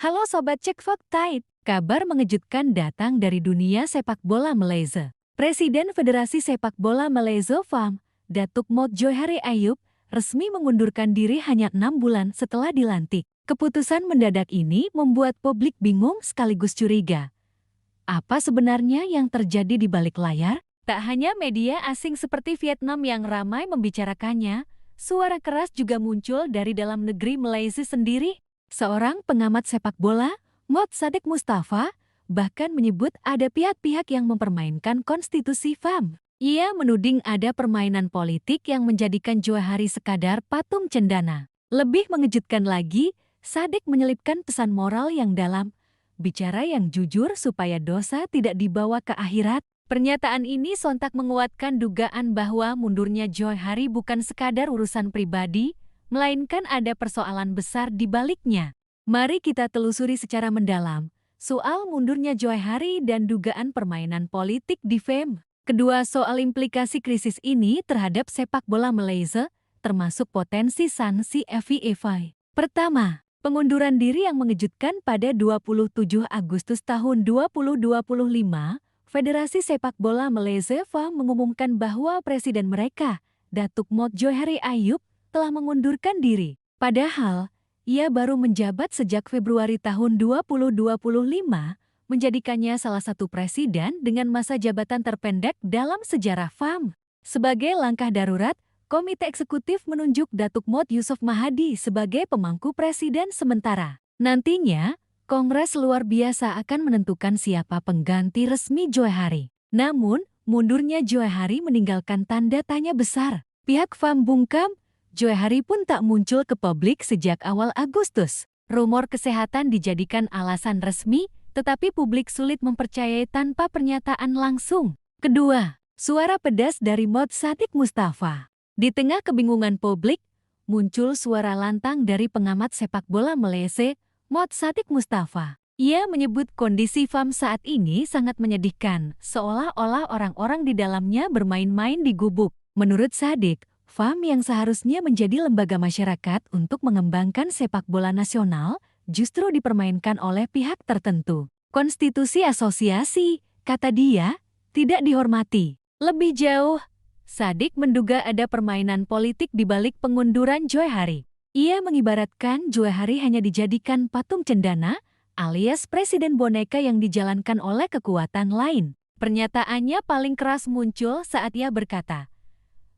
Halo Sobat Cek Fakta, kabar mengejutkan datang dari dunia sepak bola Malaysia. Presiden Federasi Sepak Bola Malaysia FAM, Datuk Mohd Johari Ayub, resmi mengundurkan diri hanya 6 bulan setelah dilantik. Keputusan mendadak ini membuat publik bingung sekaligus curiga. Apa sebenarnya yang terjadi di balik layar? Tak hanya media asing seperti Vietnam yang ramai membicarakannya, suara keras juga muncul dari dalam negeri Malaysia sendiri. Seorang pengamat sepak bola, Mohd Saddiq Mustafa, bahkan menyebut ada pihak-pihak yang mempermainkan konstitusi FAM. Ia menuding ada permainan politik yang menjadikan Johari sekadar patung cendana. Lebih mengejutkan lagi, Saddiq menyelipkan pesan moral yang dalam, bicara yang jujur supaya dosa tidak dibawa ke akhirat. Pernyataan ini sontak menguatkan dugaan bahwa mundurnya Johari bukan sekadar urusan pribadi, melainkan ada persoalan besar di baliknya. Mari kita telusuri secara mendalam soal mundurnya Johari dan dugaan permainan politik di FAM. Kedua soal implikasi krisis ini terhadap sepak bola Malaysia, termasuk potensi sanksi FIFA. Pertama, pengunduran diri yang mengejutkan pada 27 Agustus tahun 2025, Federasi Sepak Bola Malaysia FAM mengumumkan bahwa presiden mereka, Datuk Mohd Johari Ayub, telah mengundurkan diri. Padahal, ia baru menjabat sejak Februari tahun 2025, menjadikannya salah satu presiden dengan masa jabatan terpendek dalam sejarah FAM. Sebagai langkah darurat, Komite Eksekutif menunjuk Datuk Mohd Yusof Mahadi sebagai pemangku presiden sementara. Nantinya, Kongres Luar Biasa akan menentukan siapa pengganti resmi Johari. Namun, mundurnya Johari meninggalkan tanda tanya besar. Pihak FAM bungkam, Johari pun tak muncul ke publik sejak awal Agustus. Rumor kesehatan dijadikan alasan resmi, tetapi publik sulit mempercayai tanpa pernyataan langsung. Kedua, suara pedas dari Mohd Saddiq Mustafa. Di tengah kebingungan publik, muncul suara lantang dari pengamat sepak bola Malaysia, Mohd Saddiq Mustafa. Ia menyebut kondisi FAM saat ini sangat menyedihkan, seolah-olah orang-orang di dalamnya bermain-main di gubuk. Menurut Saddiq, FAM yang seharusnya menjadi lembaga masyarakat untuk mengembangkan sepak bola nasional justru dipermainkan oleh pihak tertentu. Konstitusi asosiasi, kata dia, tidak dihormati. Lebih jauh, Saddiq menduga ada permainan politik di balik pengunduran Johari. Ia mengibaratkan Johari hanya dijadikan patung cendana alias presiden boneka yang dijalankan oleh kekuatan lain. Pernyataannya paling keras muncul saat ia berkata,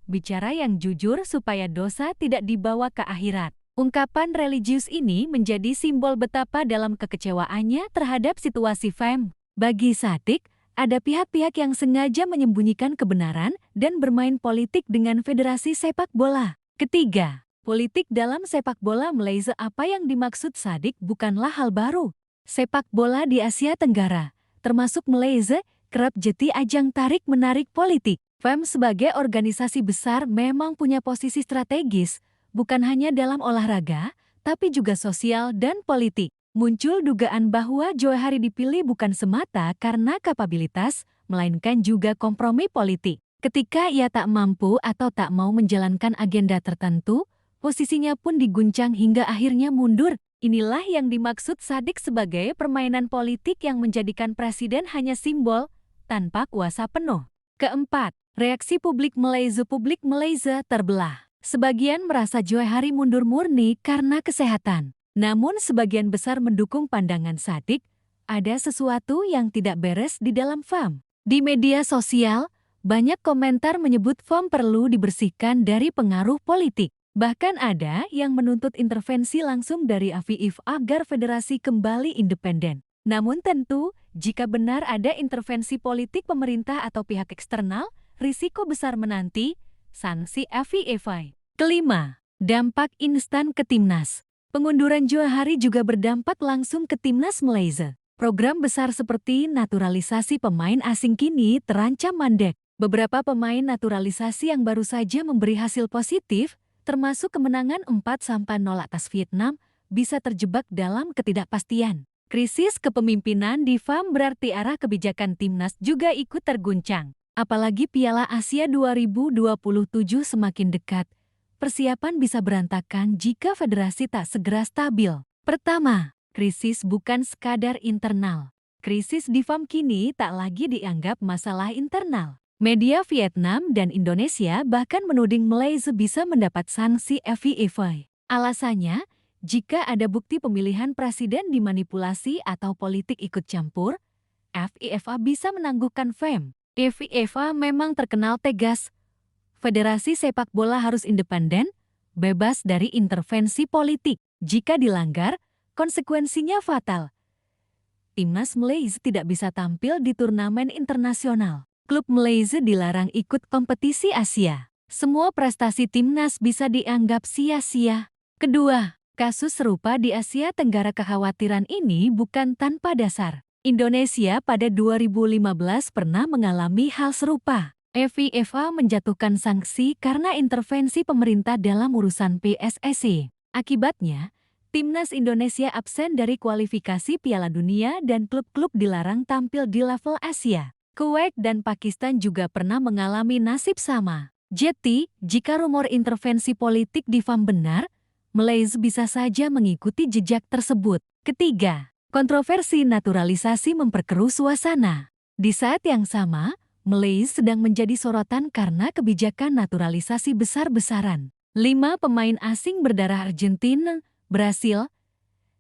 bicara yang jujur supaya dosa tidak dibawa ke akhirat. Ungkapan religius ini menjadi simbol betapa dalam kekecewaannya terhadap situasi FAM. Bagi Saddiq, ada pihak-pihak yang sengaja menyembunyikan kebenaran dan bermain politik dengan Federasi Sepak Bola. Ketiga, politik dalam sepak bola Malaysia. Apa yang dimaksud Saddiq bukanlah hal baru. Sepak bola di Asia Tenggara, termasuk Malaysia, kerap jadi ajang tarik-menarik politik. FAM sebagai organisasi besar memang punya posisi strategis, bukan hanya dalam olahraga, tapi juga sosial dan politik. Muncul dugaan bahwa Johari dipilih bukan semata karena kapabilitas, melainkan juga kompromi politik. Ketika ia tak mampu atau tak mau menjalankan agenda tertentu, posisinya pun diguncang hingga akhirnya mundur. Inilah yang dimaksud Saddiq sebagai permainan politik yang menjadikan presiden hanya simbol, tanpa kuasa penuh. Keempat, reaksi publik Malaysia terbelah. Sebagian merasa Johari mundur murni karena kesehatan. Namun sebagian besar mendukung pandangan Saddiq, ada sesuatu yang tidak beres di dalam FAM. Di media sosial, banyak komentar menyebut FAM perlu dibersihkan dari pengaruh politik. Bahkan ada yang menuntut intervensi langsung dari FIFA agar federasi kembali independen. Namun tentu, jika benar ada intervensi politik pemerintah atau pihak eksternal, risiko besar menanti sanksi FIFA. Kelima, dampak instan ke timnas. Pengunduran Johari juga berdampak langsung ke timnas Malaysia. Program besar seperti naturalisasi pemain asing kini terancam mandek. Beberapa pemain naturalisasi yang baru saja memberi hasil positif, termasuk kemenangan 4-0 atas Vietnam, bisa terjebak dalam ketidakpastian. Krisis kepemimpinan di FAM berarti arah kebijakan timnas juga ikut terguncang. Apalagi Piala Asia 2027 semakin dekat, persiapan bisa berantakan jika federasi tak segera stabil. Pertama, krisis bukan sekadar internal. Krisis di FAM kini tak lagi dianggap masalah internal. Media Vietnam dan Indonesia bahkan menuding Malaysia bisa mendapat sanksi FIFA. Alasannya, jika ada bukti pemilihan presiden dimanipulasi atau politik ikut campur, FIFA bisa menangguhkan FAM. FIFA memang terkenal tegas. Federasi sepak bola harus independen, bebas dari intervensi politik. Jika dilanggar, konsekuensinya fatal. Timnas Malaysia tidak bisa tampil di turnamen internasional. Klub Malaysia dilarang ikut kompetisi Asia. Semua prestasi timnas bisa dianggap sia-sia. Kedua, kasus serupa di Asia Tenggara. Kekhawatiran ini bukan tanpa dasar. Indonesia pada 2015 pernah mengalami hal serupa. FIFA menjatuhkan sanksi karena intervensi pemerintah dalam urusan PSSI. Akibatnya, timnas Indonesia absen dari kualifikasi Piala Dunia dan klub-klub dilarang tampil di level Asia. Kuwait dan Pakistan juga pernah mengalami nasib sama. Jadi, jika rumor intervensi politik di FAM benar, Malaysia bisa saja mengikuti jejak tersebut. Ketiga, kontroversi naturalisasi memperkeruh suasana. Di saat yang sama, Malaysia sedang menjadi sorotan karena kebijakan naturalisasi besar-besaran. 5 pemain asing berdarah Argentina, Brasil,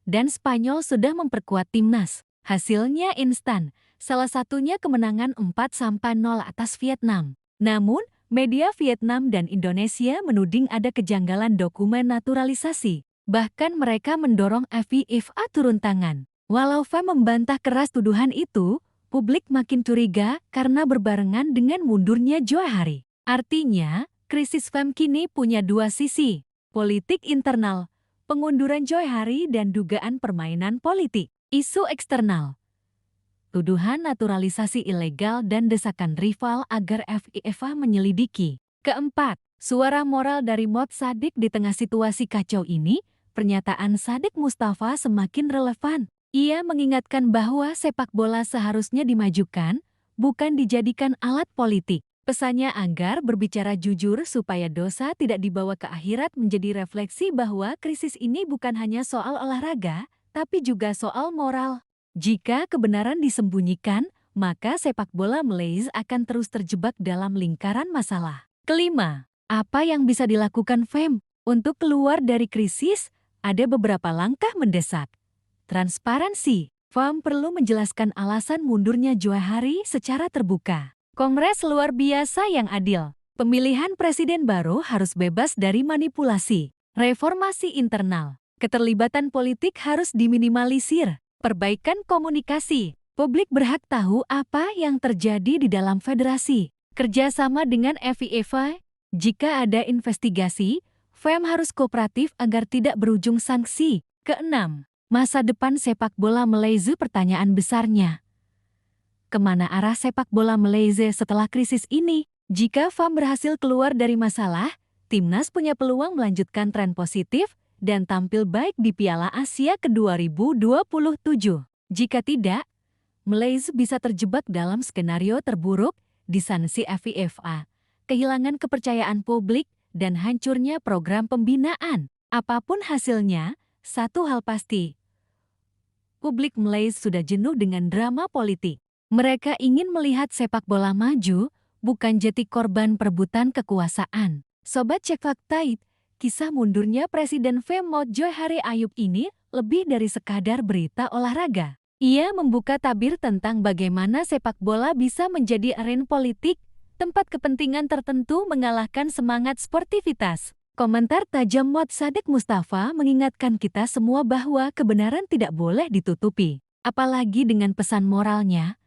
dan Spanyol sudah memperkuat timnas. Hasilnya instan, salah satunya kemenangan 4-0 atas Vietnam. Namun, media Vietnam dan Indonesia menuding ada kejanggalan dokumen naturalisasi. Bahkan mereka mendorong FIFA turun tangan. Walau FAM membantah keras tuduhan itu, publik makin curiga karena berbarengan dengan mundurnya Johari. Artinya, krisis FAM kini punya dua sisi, politik internal, pengunduran Johari dan dugaan permainan politik. Isu eksternal, tuduhan naturalisasi ilegal dan desakan rival agar FIFA menyelidiki. Keempat, suara moral dari Mod Sadik di tengah situasi kacau ini, pernyataan Sadik Mustafa semakin relevan. Ia mengingatkan bahwa sepak bola seharusnya dimajukan, bukan dijadikan alat politik. Pesannya agar berbicara jujur supaya dosa tidak dibawa ke akhirat, menjadi refleksi bahwa krisis ini bukan hanya soal olahraga, tapi juga soal moral. Jika kebenaran disembunyikan, maka sepak bola Malaysia akan terus terjebak dalam lingkaran masalah. Kelima, apa yang bisa dilakukan FAM untuk keluar dari krisis? Ada beberapa langkah mendesak. Transparansi. FAM perlu menjelaskan alasan mundurnya Johari secara terbuka. Kongres luar biasa yang adil. Pemilihan presiden baru harus bebas dari manipulasi. Reformasi internal. Keterlibatan politik harus diminimalisir. Perbaikan komunikasi. Publik berhak tahu apa yang terjadi di dalam federasi. Kerjasama dengan FIFA. Jika ada investigasi, FAM harus kooperatif agar tidak berujung sanksi. Keenam, masa depan sepak bola Malaysia. Pertanyaan besarnya, kemana arah sepak bola Malaysia setelah krisis ini? Jika FAM berhasil keluar dari masalah, timnas punya peluang melanjutkan tren positif dan tampil baik di Piala Asia ke-2027. Jika tidak, Malaysia bisa terjebak dalam skenario terburuk, disanksi FIFA, kehilangan kepercayaan publik, dan hancurnya program pembinaan. Apapun hasilnya, satu hal pasti, publik Malaysia sudah jenuh dengan drama politik. Mereka ingin melihat sepak bola maju, bukan jadi korban perebutan kekuasaan. Sobat Cek Fakta, kisah mundurnya Presiden FAM Mod Johari Ayub ini lebih dari sekadar berita olahraga. Ia membuka tabir tentang bagaimana sepak bola bisa menjadi arena politik, tempat kepentingan tertentu mengalahkan semangat sportivitas. Komentar tajam Mod Sadik Mustafa mengingatkan kita semua bahwa kebenaran tidak boleh ditutupi. Apalagi dengan pesan moralnya,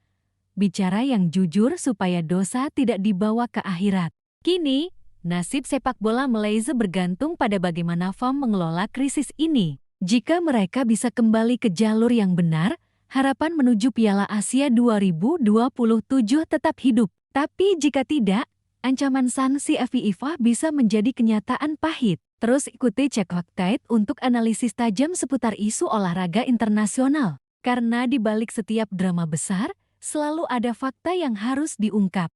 bicara yang jujur supaya dosa tidak dibawa ke akhirat. Kini, nasib sepak bola Malaysia bergantung pada bagaimana FAM mengelola krisis ini. Jika mereka bisa kembali ke jalur yang benar, harapan menuju Piala Asia 2027 tetap hidup. Tapi jika tidak, ancaman sanksi FIFA bisa menjadi kenyataan pahit. Terus ikuti Cek Fakta untuk analisis tajam seputar isu olahraga internasional. Karena di balik setiap drama besar, selalu ada fakta yang harus diungkap.